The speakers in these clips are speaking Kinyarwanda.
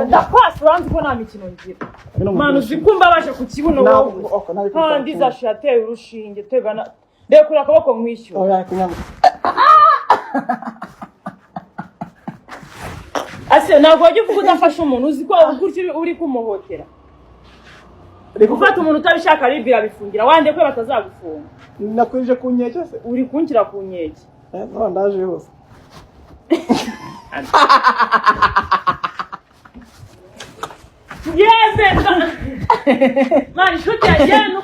ndakwasa uranzi ko nta mikino ngira manu zikumba baje ku kibuno wowe kandi zashateye urushinge tegana ndekura akaboko mwishyura oya kunyama ase ntabwo wajya uvuga udafasha umuntu uzi ko uri kumuhotera gufata umuntu utabishaka ribira bifungira wande ko batazagufunga nakwije kunyeke se uri kunkira kunyeke ndaje hose Yes, man, shoot ya jeno,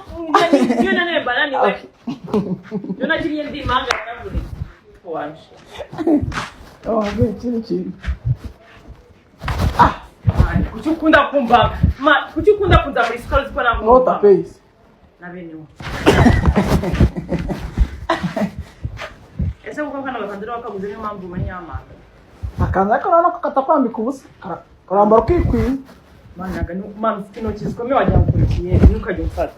yo na nemba nani we. Yo na jiri ndi manga na buri. Wanshe. Chini. Man, kuchukunda kumba. Man, kuchukunda kunza muri school ziko na ngomba. Not a pace. Na bene wo. Ese uko kana bakandira bakaguze ni mpamvu manyama. Akanza ko nako katapambika ubusa. Karambara kwikwi. Managa man fino kizikome wajya gukurikiye nukajya umfata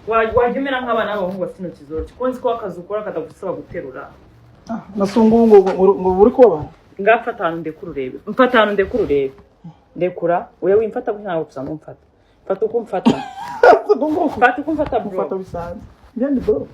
wajyemera nk'abana b'abahungu bafite intoki zoroshye konzi ko akazukora katagusaba guterura nasungungu ngo buri kuba ngafatana ndekururebe mfatana ndekururebe ndekura uye wimfata gushaka gusanga umfata fata uko umfata fata uko umfata bro bisanzwe ngende bro